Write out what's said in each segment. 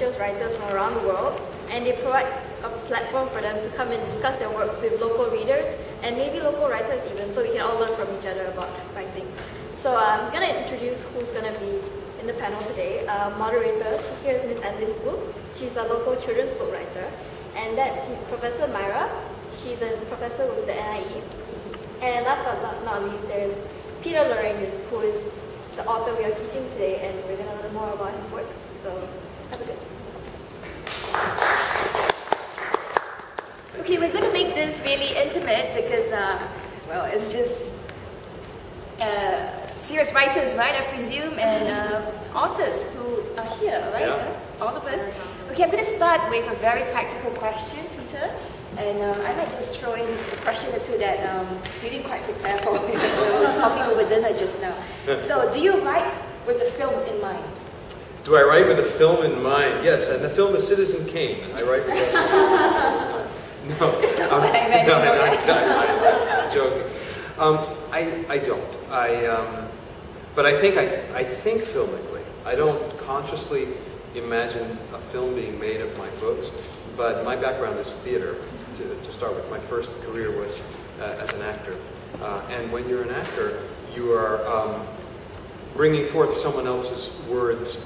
features writers from around the world, and they provide a platform for them to come and discuss their work with local readers and maybe local writers even, so we can all learn from each other about writing. So I'm going to introduce who's going to be in the panel today. Moderators, here's Ms. Adeline Fu. She's a local children's book writer. And that's Professor Myra. She's a professor with the NIE. And last but not least, there's Peter Lerangis, who is the author we are featuring today, and we're going to learn more about his works. So have a good day. Okay, we're going to make this really intimate because, well, it's just serious writers, right, I presume, and authors who are here, right? Yeah. All of us. Okay, I'm going to start with a very practical question, Peter. And I might just throw in a question or two that you didn't quite prepare for. I was talking over dinner just now. So, do you write with the film in mind? Do I write with a film in mind? Yes, and the film is Citizen Kane. I write with that film all the time. No, I'm joking. I don't. But I think filmically. I don't consciously imagine a film being made of my books, but my background is theater. To start with, my first career was as an actor, and when you're an actor, you are bringing forth someone else's words,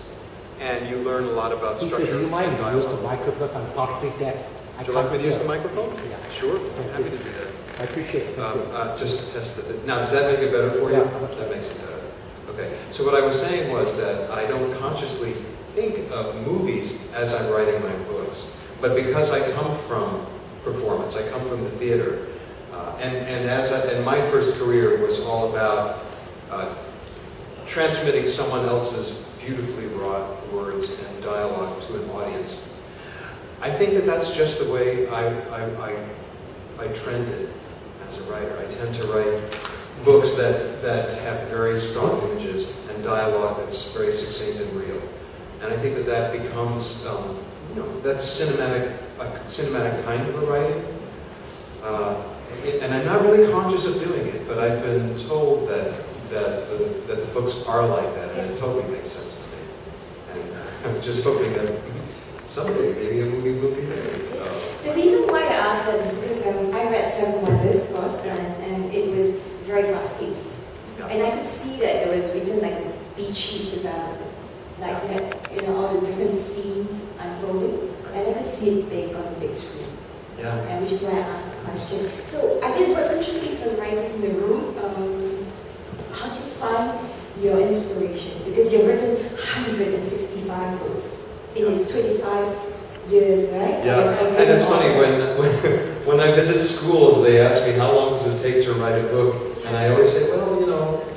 and you learn a lot about structure. Do you mind if you use the microphone? Because I'm partly deaf. Would you like me to use the microphone? Yeah. Sure, I'm happy to do that. I appreciate it. Just to test it. Now, does that make it better for you? Yeah. That makes it better. Okay. So what I was saying was that I don't consciously think of movies as I'm writing my books, but because I come from performance, I come from the theater, and my first career was all about transmitting someone else's beautifully wrought words and dialogue to an audience. I think that that's just the way I trended as a writer. I tend to write books that have very strong images and dialogue that's very succinct and real. And I think that becomes, that's a cinematic kind of a writing. And I'm not really conscious of doing it, but I've been told that the books are like that, and it totally makes sense to me. And I'm just hoping that someday maybe a movie will be made. The reason why I asked that is because I read Seven Wonders first, and it was very fast-paced. Yeah. And I could see that it was written like a beat-sheet development. Like you had, all the different scenes unfolding, and I could see it big on the big screen. Yeah. And which is why I asked the question. So I guess what's interesting for the writers in the room, how do you find your inspiration? Because you've written 165 books in these 25 years, right? Yeah, and it's funny, when I visit schools, they ask me, how long does it take to write a book? And I always say, well,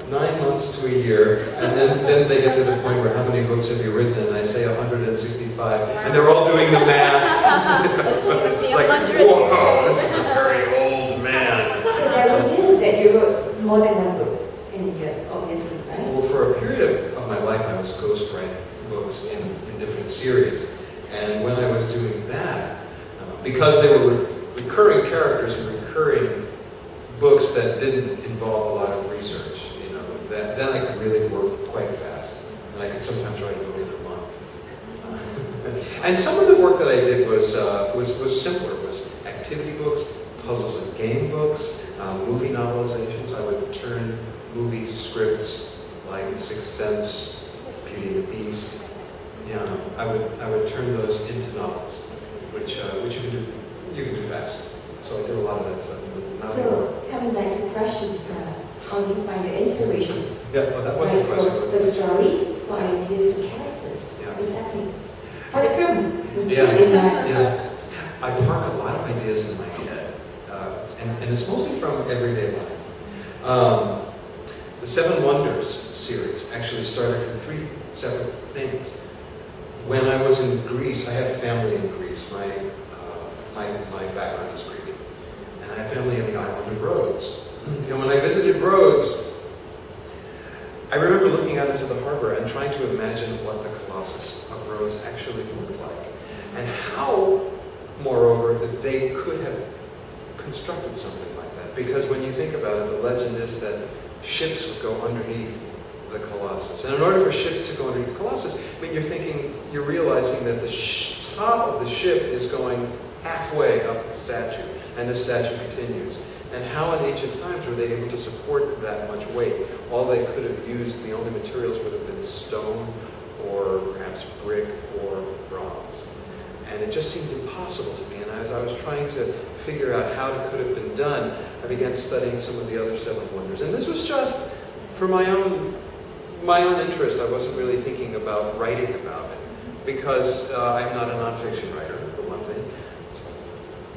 9 months to a year, and then they get to the point where how many books have you written? And I say 165, and they're all doing the math. So it's just like, whoa, this is a very old man. So there were years that you wrote more than one book in a year, obviously, right? Well, for a period of my life, I was ghostwriting books in different series. And when I was doing that, because they were recurring characters and recurring books that didn't involve a lot of research, then I could really work quite fast. And I could sometimes write a book in a month. And some of the work that I did was simpler, was activity books, puzzles and game books, movie novelizations. I would turn movie scripts like The Sixth Sense, Beauty and the Beast. I would turn those into novels, which you can do fast. So I did a lot of that stuff. So coming back to the question, how do you find your inspiration? Yeah, well, that was the question. For stories, for ideas, for characters, for settings, for the film. Yeah. I park a lot of ideas in my head, and it's mostly from everyday life. The Seven Wonders series actually started from 3 separate things. When I was in Greece, I have family in Greece. My background is Greek, and I have family in the island of Rhodes. And when I visited Rhodes, I remember looking out into the harbor and trying to imagine what the Colossus of Rhodes actually looked like, and how, moreover, that they could have constructed something like that. Because when you think about it, the legend is that ships would go underneath the Colossus. And in order for ships to go underneath the Colossus, I mean, you're realizing that the top of the ship is going halfway up the statue, and the statue continues. And how in ancient times were they able to support that much weight? All they could have used, the only materials would have been stone, or perhaps brick, or bronze. And it just seemed impossible to me. And as I was trying to figure out how it could have been done, I began studying some of the other seven wonders. And this was just for my own interest. I wasn't really thinking about writing about it, because I'm not a nonfiction writer, for one thing.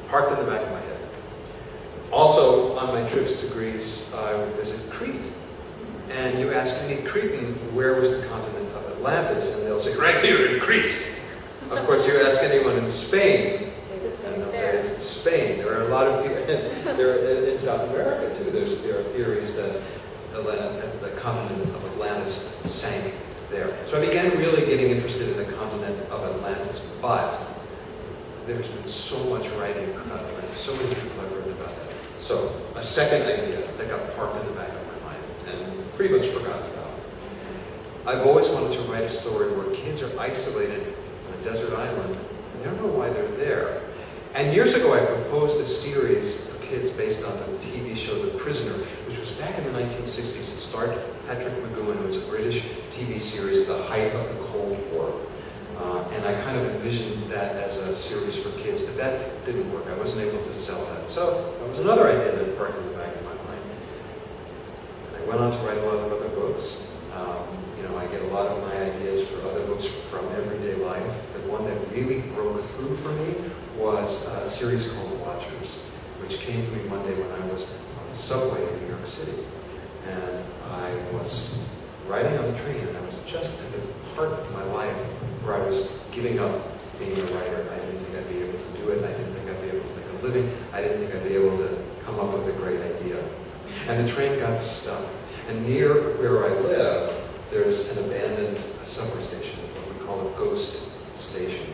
Parked in the back of my head. Also, on my trips to Greece, I would visit Crete. And you ask any Cretan, where was the continent of Atlantis? And they'll say, right here in Crete. Of course, you ask anyone in Spain, and they'll say it's in Spain. There are a lot of people, in South America too, there are theories that the continent of Atlantis sank there. So I began really getting interested in the continent of Atlantis, but there's been so much writing about Atlantis, so many people have written about that. So, a second idea that got parked in the back of my mind and pretty much forgotten about. I've always wanted to write a story where kids are isolated on a desert island and they don't know why they're there. And years ago I proposed a series for kids based on the TV show The Prisoner, which was back in the 1960s. It starred Patrick McGowan. It was a British TV series at the height of the Cold War. And I kind of envisioned that as a series for kids, but that didn't work. I wasn't able to sell that. So that was another idea that parked in the back of my mind. And I went on to write a lot of other books. I get a lot of my ideas for other books from everyday life. The one that really broke through for me was a series called Watchers, which came to me one day when I was on the subway in New York City. And I was riding on the train, and I was just at the part of my life where I was giving up being a writer. I didn't think I'd be able to do it. I didn't think I'd be able to make a living. I didn't think I'd be able to come up with a great idea. And the train got stuck. And near where I live, there's an abandoned subway station, what we call a ghost station.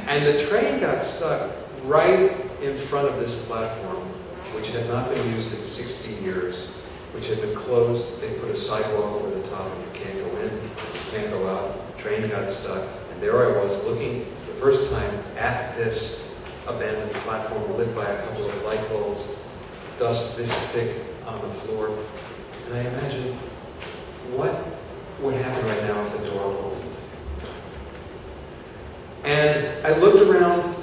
And the train got stuck right in front of this platform, which had not been used in 60 years, which had been closed. They put a sidewalk over the top, and you can't go in, you can't go out. The train got stuck. There I was looking for the first time at this abandoned platform lit by a couple of light bulbs, dust this thick on the floor. And I imagined, what would happen right now if the door opened? And I looked around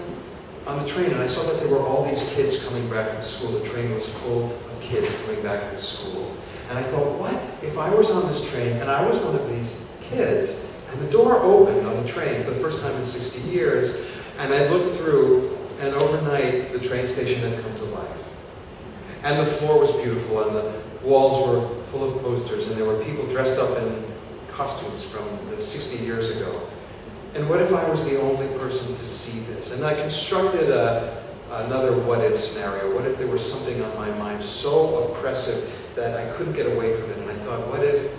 on the train and I saw that there were all these kids coming back from school. The train was full of kids coming back from school. And I thought, what if I was on this train and I was one of these kids? And the door opened on the train for the first time in 60 years, and I looked through, and overnight, the train station had come to life. And the floor was beautiful, and the walls were full of posters, and there were people dressed up in costumes from 60 years ago. And what if I was the only person to see this? And I constructed another what-if scenario. What if there was something on my mind so oppressive that I couldn't get away from it? And I thought, what if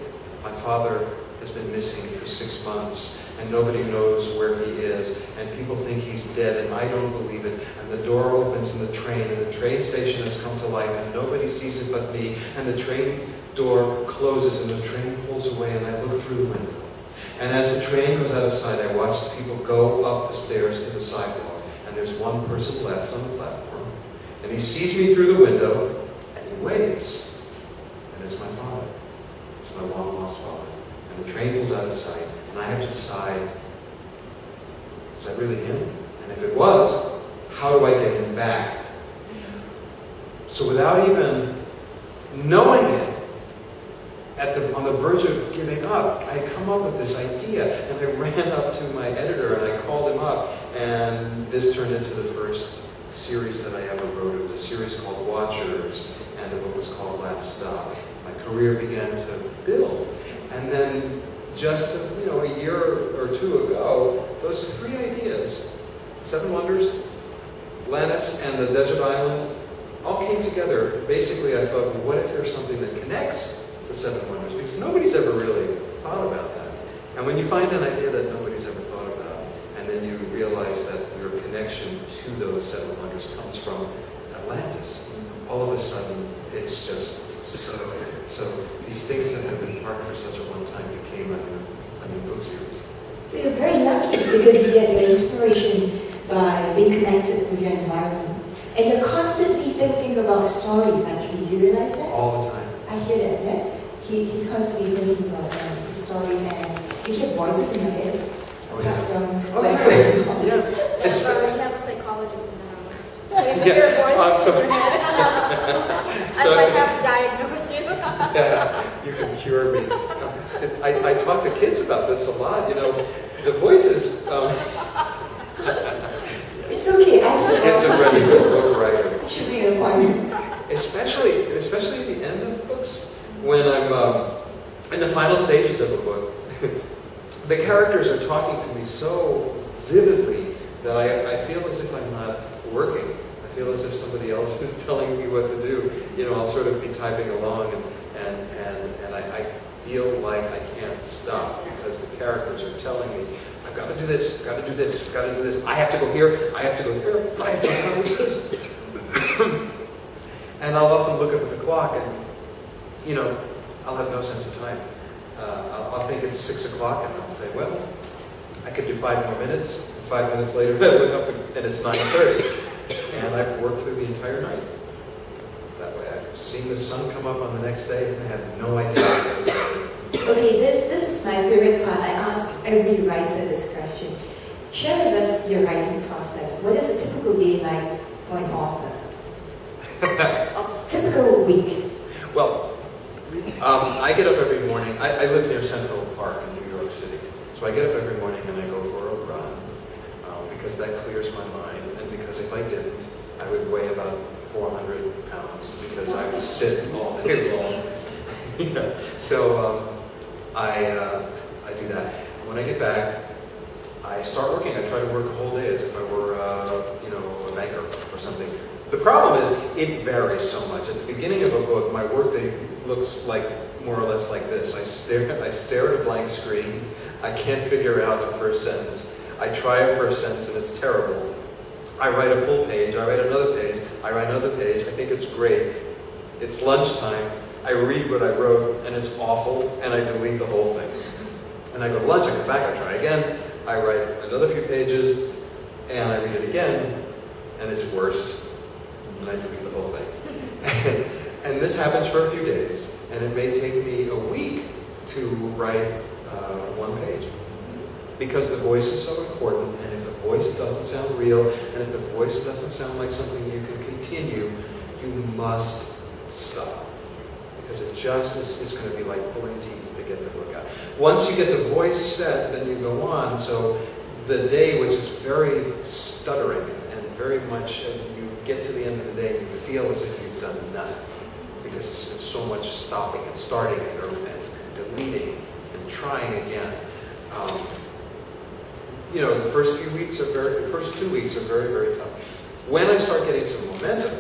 my father has been missing for 6 months, and nobody knows where he is, and people think he's dead, and I don't believe it, and the door opens in the train, and the train station has come to life, and nobody sees it but me, and the train door closes, and the train pulls away, and I look through the window. And as the train goes out of sight, I watch the people go up the stairs to the sidewalk, and there's one person left on the platform, and he sees me through the window, and he waves, and it's my father. It's my long-lost father. The train pulls out of sight, and I have to decide, is that really him? And if it was, how do I get him back? So without even knowing it, on the verge of giving up, I come up with this idea, and I ran up to my editor, and I called him up, and this turned into the first series that I ever wrote. It was a series called Watchers, and the book was called Last Stop. My career began to build. And then just a year or two ago, those three ideas, Seven Wonders, Atlantis, and the desert island, all came together. Basically, I thought, well, what if there's something that connects the Seven Wonders? Because nobody's ever really thought about that. And when you find an idea that nobody's ever thought about, and then you realize that your connection to those Seven Wonders comes from Atlantis. All of a sudden, it's just so these things that have been parked for such a long time became a new book series. So you're very lucky because you get your inspiration by being connected with your environment. And you're constantly thinking about stories, actually. Do you realize that? All the time. I hear that, yeah? He's constantly thinking about the stories, and you hear voices in your head. Oh, yeah. From Yeah. Yes, but we have a psychologist in the house. So if you hear a voice in your head, So- I might have to diagnose you. Yeah, you can cure me. I talk to kids about this a lot, you know, the voices. It's okay, I Schizophrenic book writer. It should be an appointment. Especially at the end of books, when I'm in the final stages of a book, the characters are talking to me so vividly that I feel as if I'm not working. I feel as if somebody else is telling me what to do. You know, I'll sort of be typing along and I feel like I can't stop because the characters are telling me, I've got to do this, I've got to do this, I've got to do this, I have to go here, I have to go here, I have to accomplish this. And I'll often look up at the clock and, you know, I'll have no sense of time. I'll think it's 6 o'clock and I'll say, well, I could do 5 more minutes. And 5 minutes later, I look up and it's 9:30. And I've worked through the entire night. That way, I've seen the sun come up on the next day and I have no idea what it is. Okay, this is my favorite part. I ask every writer this question. Share with us your writing process. What is a typical day like for an author? Typical week. Well, I get up every morning. I live near Central Park in New York City. So I get up every morning and I go for a run because that clears my mind. And because if I didn't, I would weigh about 400 pounds because I would sit all day long. Yeah. So I do that. When I get back, I start working. I try to work a whole day as if I were, a banker or something. The problem is, it varies so much. At the beginning of a book, my workday looks like more or less like this. I stare at a blank screen. I can't figure out a first sentence. I try a first sentence and it's terrible. I write a full page. I write another page. I write another page. I think it's great. It's lunchtime. I read what I wrote and it's awful, and I delete the whole thing. And I go to lunch. I come back. I try again. I write another few pages, and I read it again, and it's worse. And I delete the whole thing. And this happens for a few days, and it may take me a week to write one page. Because the voice is so important, and if the voice doesn't sound real, and if the voice doesn't sound like something you can continue, you must stop. Because it just is going to be like pulling teeth to get the book out. Once you get the voice set, then you go on. So the day, which is very stuttering and very much, you get to the end of the day and you feel as if you've done nothing. Because there's been so much stopping and starting and deleting and trying again. The first 2 weeks are very, very tough. When I start getting some momentum,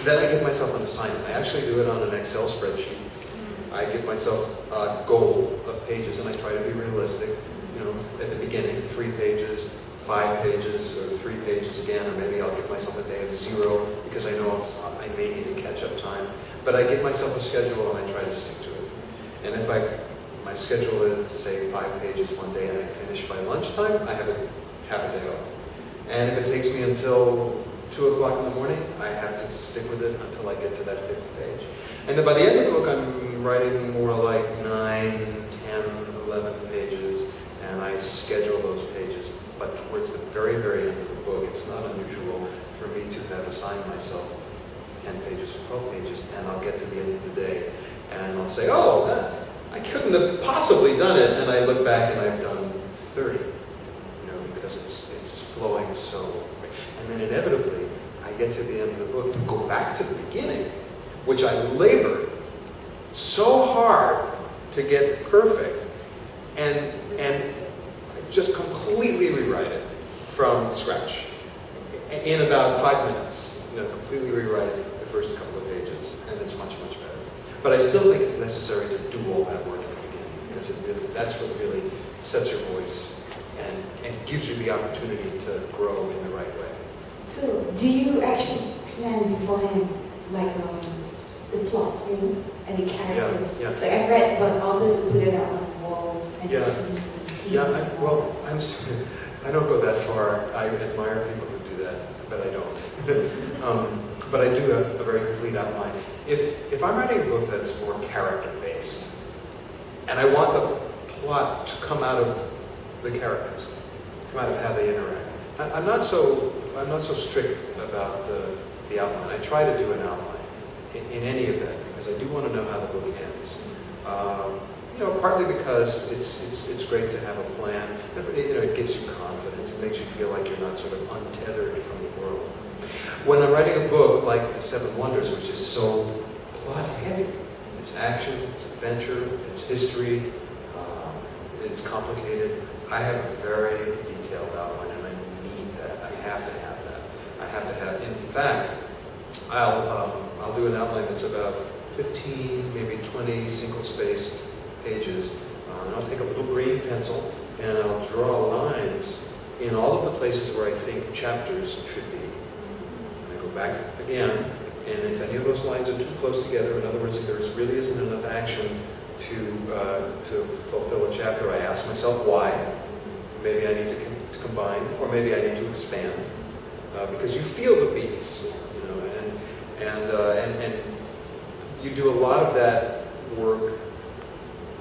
then I give myself an assignment. I actually do it on an Excel spreadsheet. I give myself a goal of pages, and I try to be realistic. At the beginning, 3 pages, 5 pages, or 3 pages again, or maybe I'll give myself a day of 0 because I know I may need to catch up time. But I give myself a schedule and I try to stick to it. And if my schedule is, say, 5 pages one day and I finish by lunchtime, I have half a day off. And if it takes me until 2 o'clock in the morning, I have to stick with it until I get to that 5th page. And then by the end of the book, I'm writing more like 9, 10, 11 pages, and I schedule those pages. But towards the very, very end of the book, it's not unusual for me to have assigned myself 10 pages or 12 pages, and I'll get to the end of the day, and I'll say, oh, I couldn't have possibly done it, and I look back and I've done 30, because it's flowing so quick. And then inevitably, I get to the end of the book and go back to the beginning, which I labored so hard to get perfect, and just completely rewrite it from scratch in about 5 minutes. Completely rewrite the first couple of pages, and it's much, much better. But I still think it's necessary to do all that work at the beginning, because that's what really sets your voice and gives you the opportunity to grow in the right way. So, do you actually plan beforehand, like the plot, you know, and the characters? Yeah. Like I've read about authors who put it out on walls and Yeah. the scenes. Well, I don't go that far. I admire people who do that, but I don't. But I do a very complete outline. If I'm writing a book that's more character-based, and I want the plot to come out of the characters, come out of how they interact, I'm not so strict about the outline. I try to do an outline in any event because I do want to know how the book ends. You know, partly because it's great to have a plan. You know, it gives you confidence. It makes you feel like you're not sort of untethered from the world. When I'm writing a book like The Seven Wonders, which is so plot heavy, it's action, it's adventure, it's history, it's complicated. I have a very detailed outline, and I need that. I have to have that. I have to have. In fact, I'll do an outline that's about 15, maybe 20 single-spaced pages. And I'll take a little green pencil and I'll draw lines in all of the places where I think chapters should be. And I go back again, and if any of those lines are too close together, in other words, if there really isn't enough action to fulfill a chapter, I ask myself why. Maybe I need to combine, or maybe I need to expand, because you feel the beats, you know, and you do a lot of that work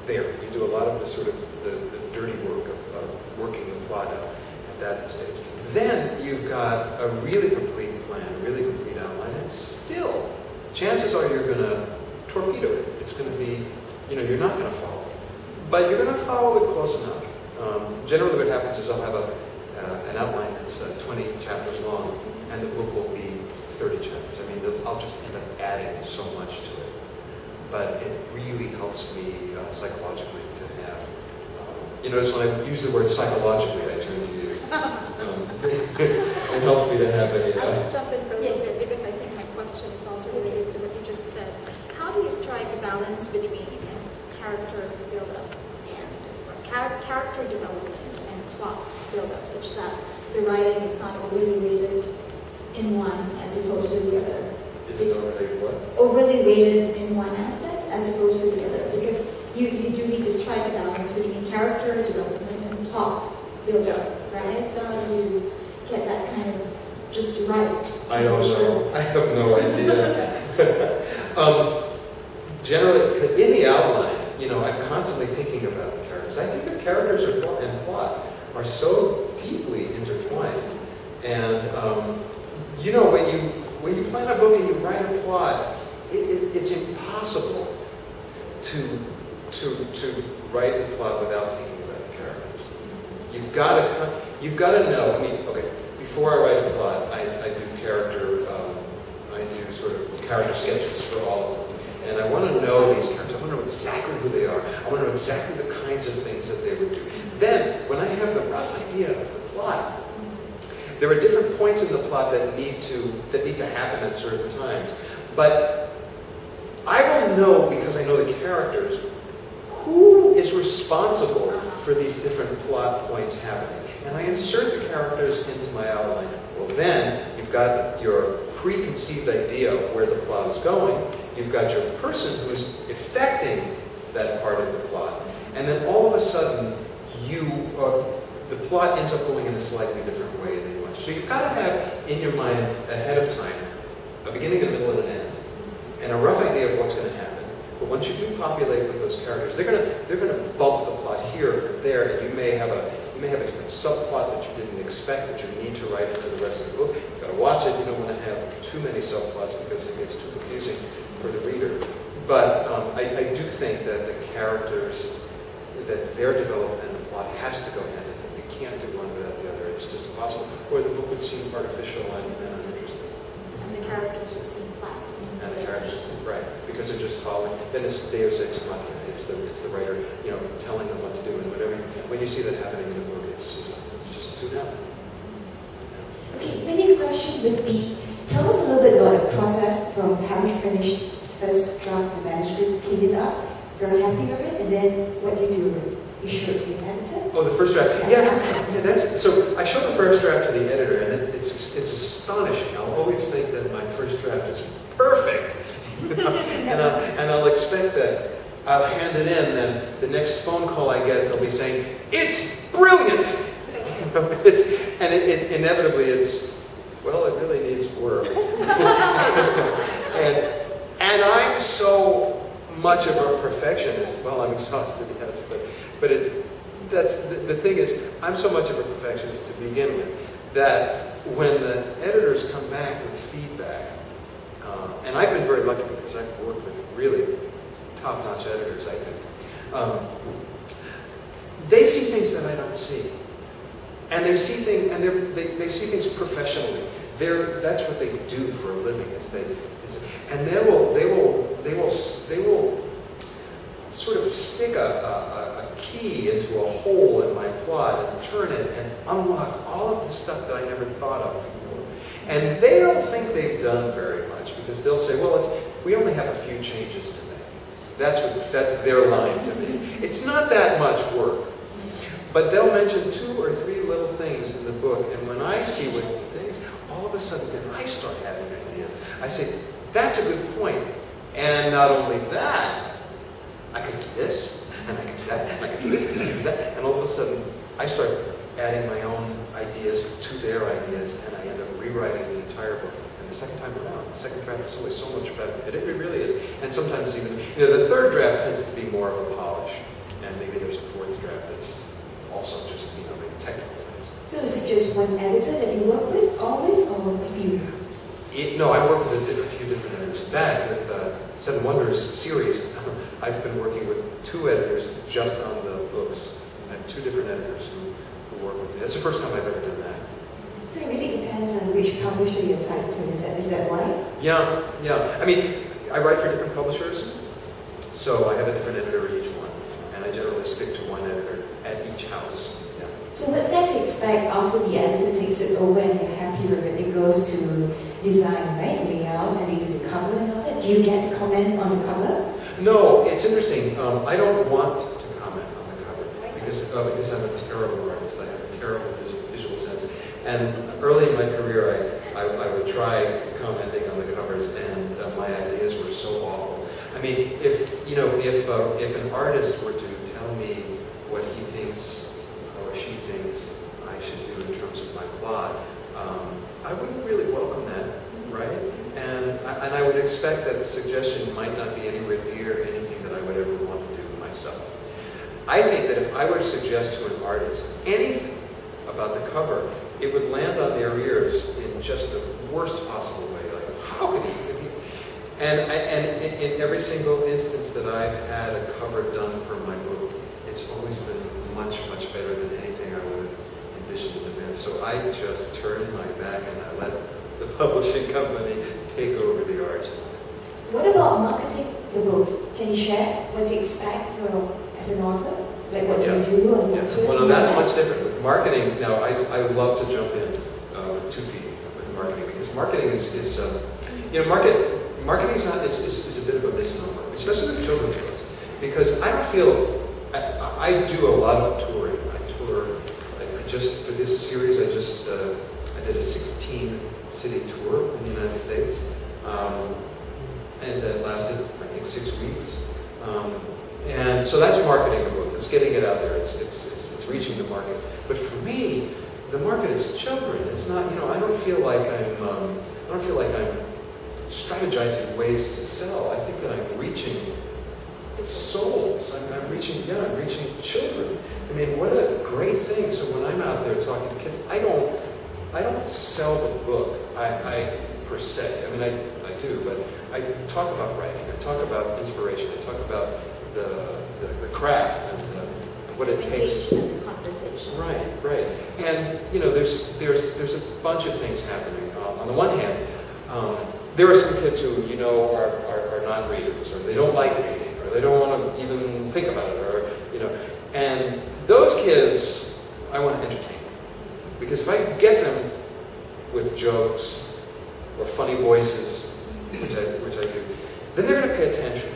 there. You do a lot of the sort of the dirty work of working the plot out at that stage. Then you've got a really complete plan, a really complete outline, and still, chances are you're going to torpedo it. It's going to be, you know, you're not going to follow it. But you're going to follow it close enough. Generally what happens is I'll have an outline that's 20 chapters long, and the book will be 30 chapters. I mean, I'll just end up adding so much to it. But it really helps me psychologically to have, you notice when I use the word psychologically, I turn to you. It helps me to have a... I'll just jump in for a little bit because I think my question is also related to what you just said. How do you strike a balance between character build-up and character development and plot build-up, such that the writing is not overly weighted in one as opposed to the other? Is it overly what? Overly weighted in one aspect as opposed to the other, because you do need to strike a balance between character development and plot build-up, right? So how do you get that kind of just right? I don't know. I have no idea. Generally, in the outline, you know, I'm constantly thinking about the characters. I think the characters and plot are so deeply intertwined. And, you know, when you plan a book and you write a plot, it's impossible to write the plot without thinking about the characters. You've got to know. I mean, okay, before I write a plot, I do sort of character sketches for all of them, and I want to know these characters. I want to know exactly who they are. I want to know exactly the kinds of things that they would do. Then, when I have the rough idea of the plot, there are different points in the plot that need to happen at certain times. But I will know, because I know the characters, who is responsible for these different plot points happening. And I insert the characters into my outline. Well, then you've got your preconceived idea of where the plot is going. You've got your person who is effecting that part of the plot. And then all of a sudden, the plot ends up going in a slightly different way than you want. So you've got to have in your mind ahead of time a beginning, a middle, and an end, and a rough idea of what's going to happen. But once you do populate with those characters, they're going to bump the plot here and there, and you may have a different subplot that you didn't expect that you need to write into the rest of the book. You've got to watch it. You don't want to have too many subplots because it gets too confusing for the reader. But I do think that the characters, that their development in the plot has to go hand in hand. You can't do one without the other. It's just impossible. Or the book would seem artificial and uninteresting. And the characters would seem flat. And the characters seem right, because they're just following. Then it's Deus Ex Machina. It's the writer, you know, telling them what to do and whatever. When you see that happening in a book, it's just too down. Okay, my next question would be, tell us a little bit about the process from having finished the first draft of the manuscript, clean it up, very happy with it, and then what do you do with it? You show it to your editor? Oh, the first draft. Yeah, that's so I show the first draft to the editor, and it's astonishing. I'll always think that my first draft is perfect, and I'll expect that I'll hand it in, and the next phone call I get, they'll be saying, "It's brilliant!" Inevitably it's, well, it really needs work. and I'm so much of a perfectionist. Well, I'm exhausted, yes, but that's the thing is, I'm so much of a perfectionist to begin with that when the editors come back with feedback, and I've been very lucky because I've worked with really top-notch editors, I think. They see things that I don't see, and they see things, and they see things professionally. That's what they do for a living. And they will sort of stick a key into a hole in my plot and turn it and unlock all of the stuff that I never thought of before. And they don't think they've done very much because they'll say, well, we only have a few changes to make. That's their line to me. It's not that much work. But they'll mention 2 or 3 little things in the book, and when I see what things, all of a sudden then I start having ideas. I say, that's a good point. And not only that, I could do this, and I could do that, and I could do this, and I could do that, and all of a sudden I start adding my own ideas to their ideas, and I end up rewriting the entire book. And the second time around, the second draft is always so much better. It really is. And sometimes even, the third draft tends to be more of a polish, and maybe there's a fourth draft that's also just, the technical things. So is it just one editor that you work with always, or a few? No, I work with a few different editors. In fact, with Seven Wonders series, I've been working with 2 editors just on the books. I have 2 different editors who work with me. That's the first time I've ever done that. So it really depends on which publisher you're tied to. Is that why? Yeah. I mean, I write for different publishers, so I have a different editor each one, and I generally stick to one editor at each house. Yeah. So what's there to expect after the editor takes it over and they're happy with it? It goes to design, right? Layout, and they do the cover and all that. Do you get to comment on the cover? No, it's interesting. I don't want to comment on the cover because I'm a terrible artist. I have a terrible visual sense. And early in my career, I would try commenting on the covers, and my ideas were so awful. I mean, if an artist were to tell me what he thinks or she thinks I should do in terms of my plot, I wouldn't really welcome that, right? And I would expect that the suggestion might not be anywhere near anything that I would ever want to do myself. I think that if I were to suggest to an artist anything about the cover, it would land on their ears in just the worst possible way. Like, how could he? And in every single instance that I've had a cover done for my book, it's always been much, much better than anything I would have envisioned in advance. So I just turned my back and I let the publishing company take over the art. What about marketing the books? Can you share what you expect as an author? Like what you do or what to Well, no, that's much different. With marketing, now I love to jump in with 2 feet with marketing, because marketing is marketing is a bit of a misnomer, especially with children's books, because I don't feel, I do a lot of touring. I tour, for this series, I did a 16-city tour in the United States, and that lasted, I think, 6 weeks. And so that's marketing the book. It's getting it out there. It's reaching the market. But for me, the market is children. It's not. I don't feel like I'm strategizing ways to sell. I think that I'm reaching souls. I'm reaching children. I mean, what a great thing. So when I'm out there talking to kids, I don't sell the book. I per se. I mean, I do, but I talk about writing. I talk about inspiration. I talk about the craft and what it takes. Conversation. Right. And there's a bunch of things happening. On the one hand, there are some kids who are not readers, or they don't like reading, or they don't want to even think about it, or and those kids I want to entertain, because if I can get them with jokes or funny voices, which I do, then they're going to pay attention.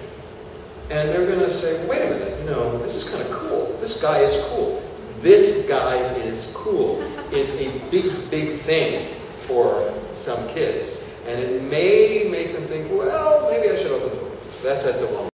And they're going to say, wait a minute, this is kind of cool. This guy is cool. This guy is cool is a big, big thing for some kids. And it may make them think, well, maybe I should open the book. So that's at the moment.